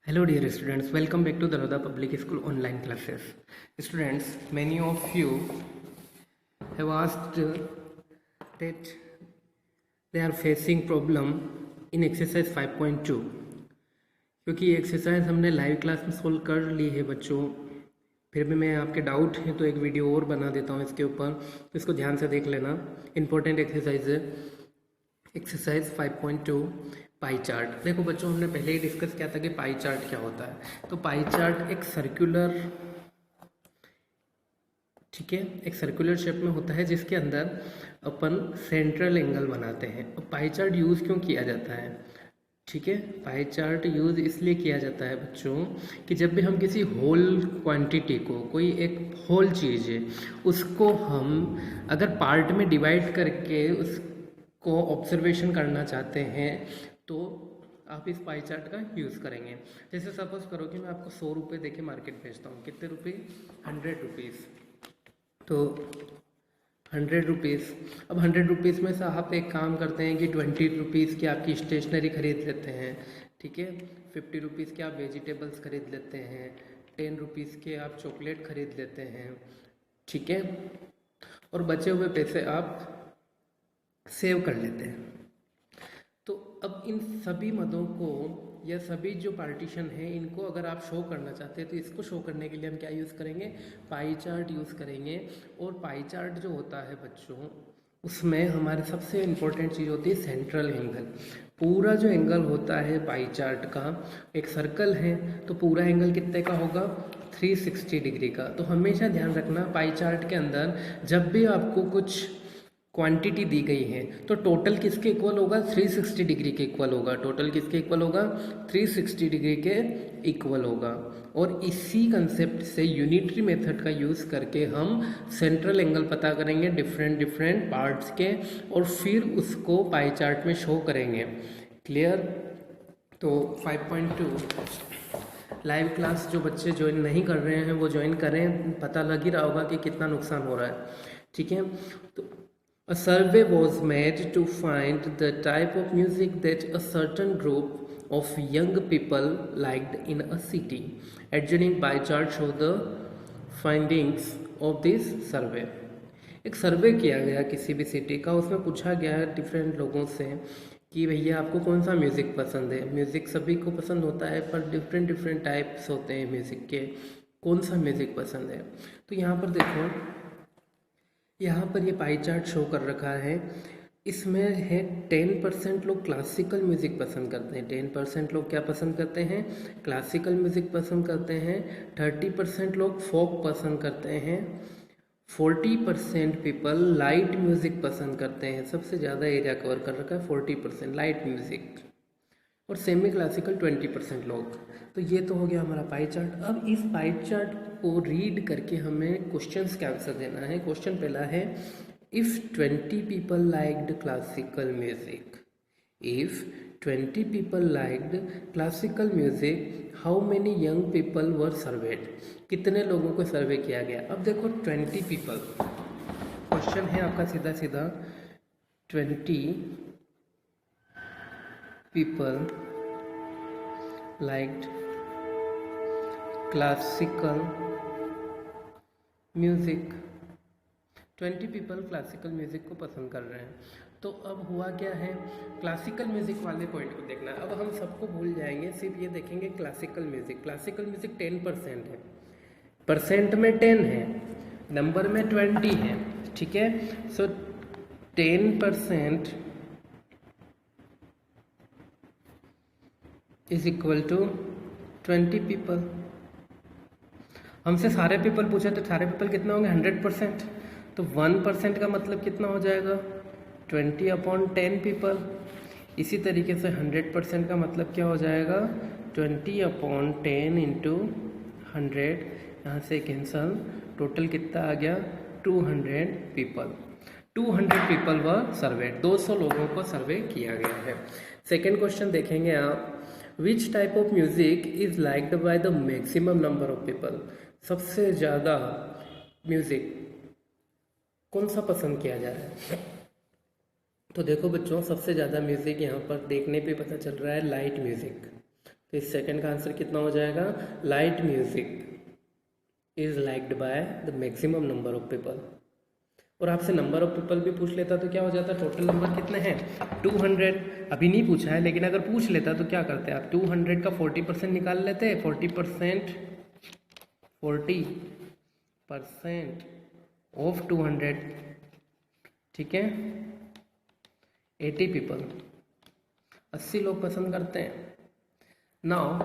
Hello dear students, welcome back to Daroda Public School online classes. Students, many of you have asked that they are facing problem in exercise 5.2 क्योंकि ये exercise हमने live class में solve कर ली है बच्चों। फिर भी मैं आपके डाउट है तो एक वीडियो और बना देता हूँ इसके ऊपर, तो इसको ध्यान से देख लेना। इंपॉर्टेंट एक्सरसाइज है एक्सरसाइज 5.2 पाई चार्ट। देखो बच्चों, हमने पहले ही डिस्कस किया था कि पाई चार्ट क्या होता है। तो पाई चार्ट एक सर्कुलर, ठीक है, एक सर्कुलर शेप में होता है जिसके अंदर अपन सेंट्रल एंगल बनाते हैं। अब पाई चार्ट यूज़ क्यों किया जाता है? ठीक है, पाई चार्ट यूज़ इसलिए किया जाता है बच्चों कि जब भी हम किसी होल क्वांटिटी को, कोई एक होल चीज़ है, उसको हम अगर पार्ट में डिवाइड करके उसको ऑब्जर्वेशन करना चाहते हैं तो आप इस पाई चार्ट का यूज़ करेंगे। जैसे सपोज करो कि मैं आपको 100 रुपये दे के मार्केट भेजता हूँ। कितने रुपये? 100 रुपीज़। तो 100 रुपीज़। अब 100 रुपीज़ में से आप एक काम करते हैं कि 20 रुपीज़ की आपकी स्टेशनरी खरीद लेते हैं, ठीक है। 50 रुपीज़ के आप वेजिटेबल्स खरीद लेते हैं, 10 रुपीज़ के आप चॉकलेट खरीद लेते हैं, ठीक है। और बचे हुए पैसे आप सेव कर लेते हैं। तो अब इन सभी मदों को या सभी जो पार्टीशन है इनको अगर आप शो करना चाहते हैं तो इसको शो करने के लिए हम क्या यूज़ करेंगे? पाई चार्ट यूज़ करेंगे। और पाई चार्ट जो होता है बच्चों, उसमें हमारे सबसे इम्पोर्टेंट चीज़ होती है सेंट्रल एंगल। पूरा जो एंगल होता है पाई चार्ट का, एक सर्कल है तो पूरा एंगल कितने का होगा? 360 डिग्री का। तो हमेशा ध्यान रखना, पाई चार्ट के अंदर जब भी आपको कुछ क्वांटिटी दी गई है तो टोटल किसके इक्वल होगा? 360 डिग्री के इक्वल होगा। टोटल किसके इक्वल होगा? 360 डिग्री के इक्वल होगा। और इसी कंसेप्ट से यूनिटरी मेथड का यूज़ करके हम सेंट्रल एंगल पता करेंगे डिफरेंट पार्ट्स के, और फिर उसको पाई चार्ट में शो करेंगे। क्लियर? तो 5.2 लाइव क्लास जो बच्चे ज्वाइन नहीं कर रहे हैं वो ज्वाइन करें, पता लग ही रहा होगा कि कितना नुकसान हो रहा है, ठीक है। तो a survey was made to find the type of music that a certain group of young people liked in a city. Adjoining pie chart show the findings of this survey. एक सर्वे किया गया किसी भी सिटी का, उसमें पूछा गया different लोगों से कि भैया आपको कौन सा म्यूज़िक पसंद है। म्यूज़िक सभी को पसंद होता है पर डिफरेंट टाइप्स होते हैं म्यूज़िक के, कौन सा म्यूज़िक पसंद है। तो यहाँ पर देखो, यहाँ पर ये पाई चार्ट शो कर रखा है। इसमें है 10% लोग क्लासिकल म्यूज़िक पसंद करते हैं। 10% लोग क्या पसंद करते हैं? क्लासिकल म्यूज़िक पसंद करते हैं। 30% लोग फोक पसंद करते हैं। 40% पीपल लाइट म्यूज़िक पसंद करते हैं। सबसे ज़्यादा एरिया कवर कर रखा है 40% लाइट म्यूज़िक। और सेमी क्लासिकल 20% लोग। तो ये तो हो गया हमारा पाई चार्ट। अब इस पाई चार्ट को रीड करके हमें क्वेश्चंस का आंसर देना है। क्वेश्चन पहला है, if 20 people liked classical music, if 20 people liked classical music, how many young people were served? कितने लोगों को सर्वे किया गया? अब देखो 20 पीपल, क्वेश्चन है आपका सीधा सीधा, 20 people liked classical music। 20 people classical music को पसंद कर रहे हैं। तो अब हुआ क्या है, क्लासिकल म्यूज़िक वाले पॉइंट को देखना है। अब हम सबको भूल जाएंगे, सिर्फ ये देखेंगे क्लासिकल म्यूज़िक। क्लासिकल म्यूज़िक 10% है, परसेंट में 10 है, नंबर में 20 है, ठीक है। सो 10% इज इक्वल टू 20 पीपल। हमसे सारे पीपल पूछे तो सारे पीपल कितना होंगे? 100%। तो 1% का मतलब कितना हो जाएगा? 20/10 पीपल। इसी तरीके से 100% का मतलब क्या हो जाएगा? 20/10 इंटू 100। यहाँ से कैंसल, टोटल कितना आ गया? 200 पीपल। 200 पीपल व सर्वे, 200 लोगों को सर्वे किया गया है। सेकेंड क्वेश्चन देखेंगे आप, which type of music is liked by the maximum number of people? सबसे ज़्यादा म्यूजिक कौन सा पसंद किया जा रहा है? तो देखो बच्चों, सबसे ज़्यादा म्यूजिक यहाँ पर देखने पे पता चल रहा है लाइट म्यूजिक। तो इस सेकंड का आंसर कितना हो जाएगा? Light music is liked by the maximum number of people. और आपसे नंबर ऑफ पीपल भी पूछ लेता तो क्या हो जाता? टोटल नंबर कितने हैं? 200। अभी नहीं पूछा है, लेकिन अगर पूछ लेता तो क्या करते आप? 200 का 40% निकाल लेते। 40% ऑफ 200, ठीक है, 80 पीपल, 80 लोग पसंद करते हैं। Now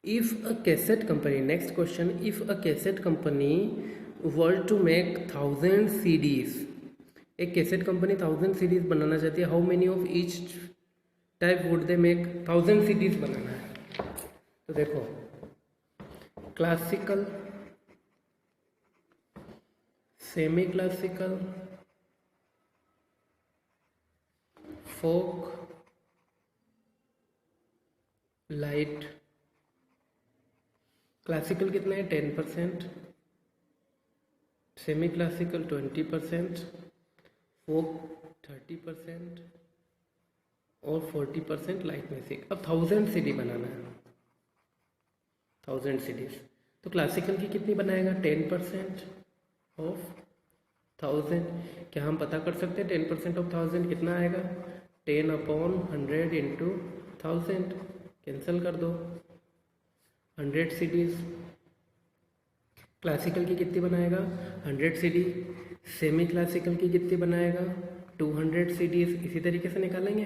if a cassette company, next question, if a cassette company were to make 1000 CDs, एक कैसेट कंपनी 1000 CDs बनाना चाहती है, how many of each type would they make? 1000 CDs बनाना है। तो देखो, classical, semi classical, folk, light. Classical कितना है? 10%, सेमी क्लासिकल 20%, फोक 30% और 40% लाइट म्यूजिक। अब 1000 CD बनाना है, 1000 CDs। तो क्लासिकल की कितनी बनाएगा? 10% ऑफ 1000। क्या हम पता कर सकते हैं 10% ऑफ 1000 कितना आएगा? 10/100 इंटू 1000। कैंसिल कर दो। 100 CDs। क्लासिकल की कितनी बनाएगा? 100 CD। सेमी क्लासिकल की कितनी बनाएगा? 200 CDs। इसी तरीके से निकालेंगे।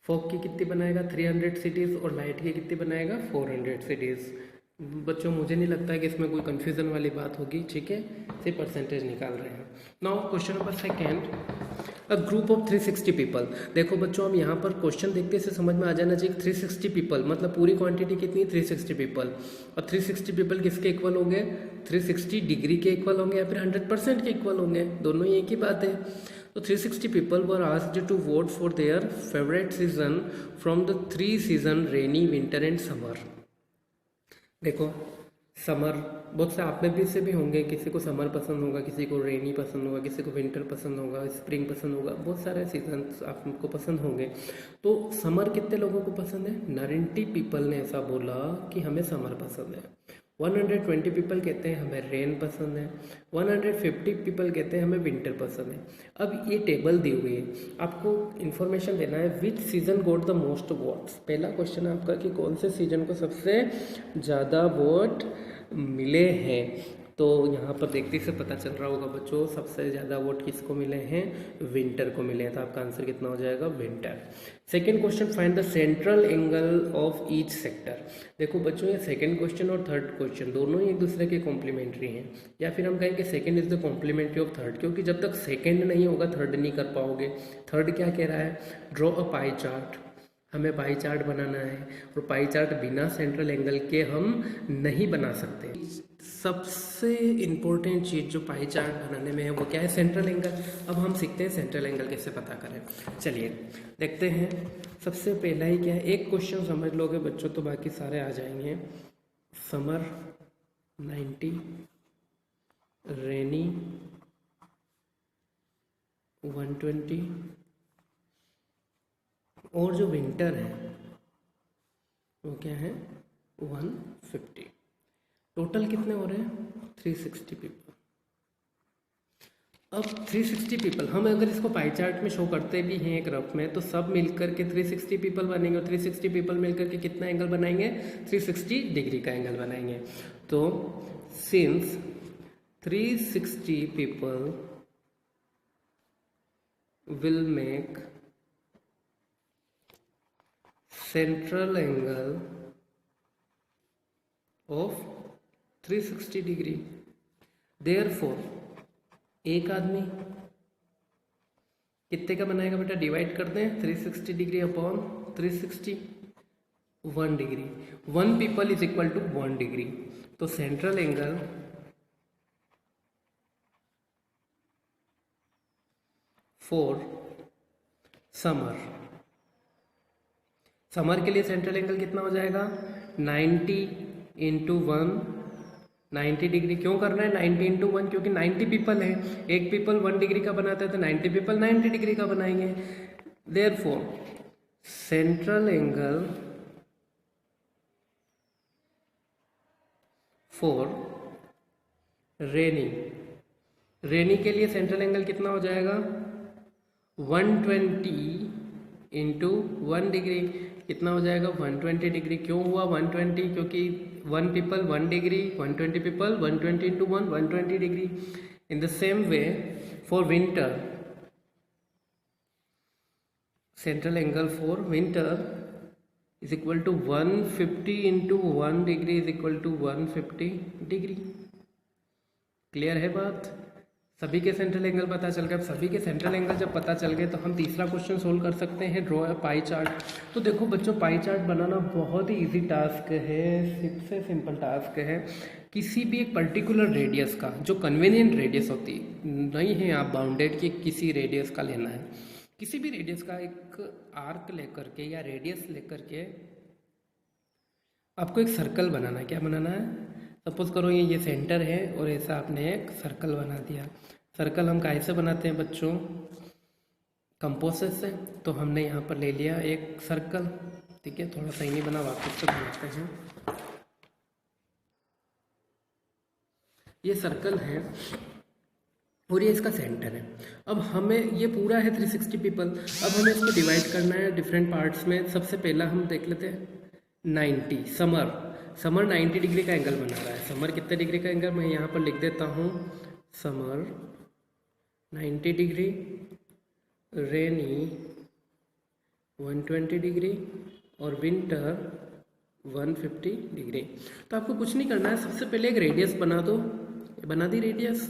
फोक की कितनी बनाएगा? 300 CDs। और लाइट की कितनी बनाएगा? 400 CDs। बच्चों मुझे नहीं लगता है कि इसमें कोई कन्फ्यूज़न वाली बात होगी, ठीक है, सिर्फ परसेंटेज निकाल रहे हैं। Now question number second, a group of 360 people. देखो बच्चों, हम यहाँ पर क्वेश्चन देखते से समझ में आ जाना चाहिए 360 पीपल मतलब पूरी क्वांटिटी कितनी? 360 पीपल। और 360 पीपल किसके इक्वल होंगे? 360 डिग्री के इक्वल होंगे या फिर 100% के इक्वल होंगे, दोनों ही एक ही बात है। तो 360 people were asked to vote for their favourite season from the 3 season, rainy, winter and summer. देखो, समर, बहुत से आप में भी से भी होंगे, किसी को समर पसंद होगा, किसी को रेनी पसंद होगा, किसी को विंटर पसंद होगा, स्प्रिंग पसंद होगा, बहुत सारे सीजन्स आपको पसंद होंगे। तो समर कितने लोगों को पसंद है? 90 पीपल ने ऐसा बोला कि हमें समर पसंद है। 120 पीपल कहते हैं हमें रेन पसंद है। 150 पीपल कहते हैं हमें विंटर पसंद है। अब ये टेबल दी हुई है, आपको इन्फॉर्मेशन देना है विच season goat the most votes. पहला क्वेश्चन आपका कि कौन से सीजन को सबसे ज़्यादा वोट मिले हैं। तो यहाँ पर देखते से पता चल रहा होगा बच्चों, सबसे ज़्यादा वोट किसको मिले हैं? विंटर को मिले हैं। तो आपका आंसर कितना हो जाएगा? Winter. Second question, find the central angle of each sector. देखो बच्चों, ये सेकेंड क्वेश्चन और थर्ड क्वेश्चन दोनों ही एक दूसरे के कॉम्प्लीमेंट्री हैं, या फिर हम कहेंगे second is the complementary of third, क्योंकि जब तक सेकेंड नहीं होगा थर्ड नहीं कर पाओगे। थर्ड क्या कह रहा है? Draw a pie chart. हमें पाई चार्ट बनाना है, और पाई चार्ट बिना सेंट्रल एंगल के हम नहीं बना सकते। सबसे इम्पोर्टेंट चीज़ जो पाई चार्ट बनाने में है वो क्या है? Central angle. अब हम सीखते हैं सेंट्रल एंगल कैसे पता करें। चलिए देखते हैं। सबसे पहला ही क्या है, एक क्वेश्चन समझ लोगे बच्चों तो बाकी सारे आ जाएंगे। समर 90, रेनी 120 और जो विंटर है वो क्या है? 150। टोटल कितने हो रहे हैं? 360 पीपल। अब 360 पीपल हम अगर इसको पाई चार्ट में शो करते भी हैं एक रफ में, तो सब मिलकर के 360 पीपल बनेंगे, और 360 पीपल मिलकर के कितना एंगल बनाएंगे? 360 डिग्री का एंगल बनाएंगे। तो since 360 people will make central angle of 360 degree, therefore एक आदमी कितने का बनाएगा बेटा? डिवाइड करते हैं 360 degree upon 360, 1 degree. 1 people is equal to 1 degree. तो central angle for summer, summer के लिए सेंट्रल एंगल कितना हो जाएगा? 90 इंटू 1, 90 डिग्री। क्यों करना है 90 इंटू 1? क्योंकि 90 पीपल है, एक पीपल 1 डिग्री का बनाता है तो 90 पीपल 90 डिग्री का बनाएंगे। Therefore central angle for rainy. Rainy के लिए सेंट्रल एंगल कितना हो जाएगा 120 इंटू 1 डिग्री। कितना हो जाएगा 120 डिग्री। क्यों हुआ 120? क्योंकि 1 people 1 degree, 120 people 120 into 1 120 degree. In the same way for winter, central angle for winter is equal to 150 into 1 degree is equal to 150 degree. Clear है बात? सभी के सेंट्रल एंगल पता चल गए। अब सभी के सेंट्रल एंगल जब पता चल गए तो हम तीसरा क्वेश्चन सोल्व कर सकते हैं, ड्रॉ अ पाई चार्ट। तो देखो बच्चों, पाई चार्ट बनाना बहुत ही इजी टास्क है, सबसे सिंपल टास्क है। किसी भी एक पर्टिकुलर रेडियस का, जो कन्वीनियंट रेडियस होती नहीं है, आप बाउंडेड की किसी रेडियस का लेना है, किसी भी रेडियस का एक आर्क लेकर के या रेडियस लेकर के आपको एक सर्कल बनाना है। क्या बनाना है? सपोज करो ये सेंटर है और ऐसा आपने एक सर्कल बना दिया। सर्कल हम कैसे बनाते हैं बच्चों? कंपोजिट से। तो हमने यहाँ पर ले लिया एक सर्कल, ठीक है। थोड़ा सही नहीं बना, वापस से बनाते हैं। ये सर्कल है और ये इसका सेंटर है। अब हमें ये पूरा है 360 पीपल। अब हमें इसको डिवाइड करना है डिफरेंट पार्ट्स में। सबसे पहला हम देख लेते हैं 90। समर 90 डिग्री का एंगल बना रहा है। समर कितने डिग्री का एंगल? मैं यहाँ पर लिख देता हूँ, समर 90 डिग्री, रेनी 120 डिग्री और विंटर 150 डिग्री। तो आपको कुछ नहीं करना है, सबसे पहले एक रेडियस बना दो। बना दी रेडियस।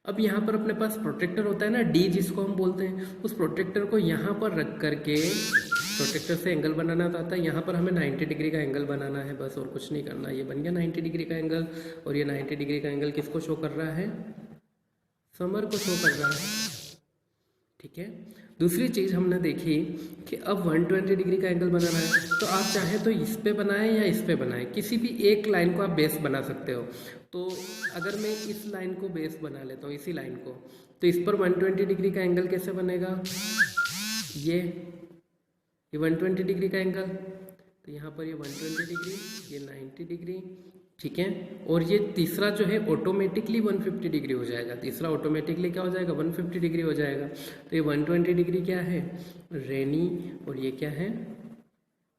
अब यहाँ पर अपने पास प्रोटेक्टर होता है ना, डी जिसको हम बोलते हैं, उस प्रोटेक्टर को यहाँ पर रख करके, प्रोटेक्टर से एंगल बनाना आता है। यहाँ पर हमें 90 डिग्री का एंगल बनाना है, बस और कुछ नहीं करना। ये बन गया 90 डिग्री का एंगल। और ये 90 डिग्री का एंगल किसको शो कर रहा है? समर को शो कर रहा है, ठीक है। दूसरी चीज़ हमने देखी कि अब 120 डिग्री का एंगल बनाना है, तो आप चाहें तो इस पे बनाएं या इस पे बनाएं, किसी भी एक लाइन को आप बेस बना सकते हो। तो अगर मैं इस लाइन को बेस बना लेता हूँ, इसी लाइन को, तो इस पर 120 डिग्री का एंगल कैसे बनेगा? ये 120 डिग्री का एंगल। तो यहाँ पर ये 120 डिग्री, ये 90 डिग्री, ठीक है। और ये तीसरा जो है ऑटोमेटिकली 150 डिग्री हो जाएगा। तीसरा ऑटोमेटिकली क्या हो जाएगा? 150 डिग्री हो जाएगा। तो ये 120 डिग्री क्या है? रेनी। और ये क्या है?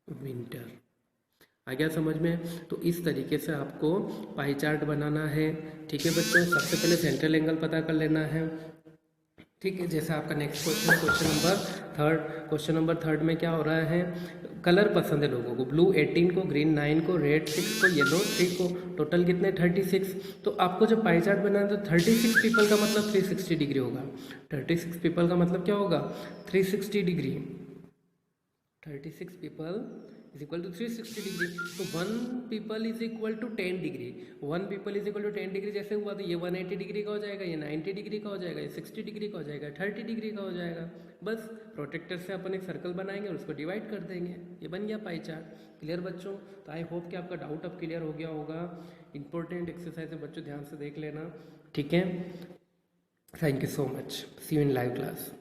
विंटर। आ गया समझ में? तो इस तरीके से आपको पाई चार्ट बनाना है, ठीक है बच्चों। सबसे पहले सेंट्रल एंगल पता कर लेना है, ठीक है। जैसे आपका नेक्स्ट क्वेश्चन है, question number third. Question number third में क्या हो रहा है? कलर पसंद है लोगों को। ब्लू 18 को, ग्रीन 9 को, रेड 6 को, येलो 3 को, टोटल कितने? 36। तो आपको जब पाई चार्ट बनाना है तो 36 पीपल का मतलब 360 डिग्री होगा। 36 पीपल का मतलब क्या होगा? 360 degree. 36 people is equal to 360 degree. तो 1 people is equal to 10 degree. 1 people is equal to 10 degree जैसे हुआ, तो ये 180 डिग्री का हो जाएगा, ये 90 डिग्री का हो जाएगा, ये 60 डिग्री का हो जाएगा, 30 डिग्री का हो जाएगा। बस प्रोटेक्टर से अपन एक सर्कल बनाएंगे और उसको डिवाइड कर देंगे। ये बन गया पाई चार्ट। क्लियर बच्चों? तो आई होप कि आपका डाउट अब क्लियर हो गया होगा। इंपॉर्टेंट एक्सरसाइज है बच्चों, ध्यान से देख लेना, ठीक है। Thank you so much. See you in live class.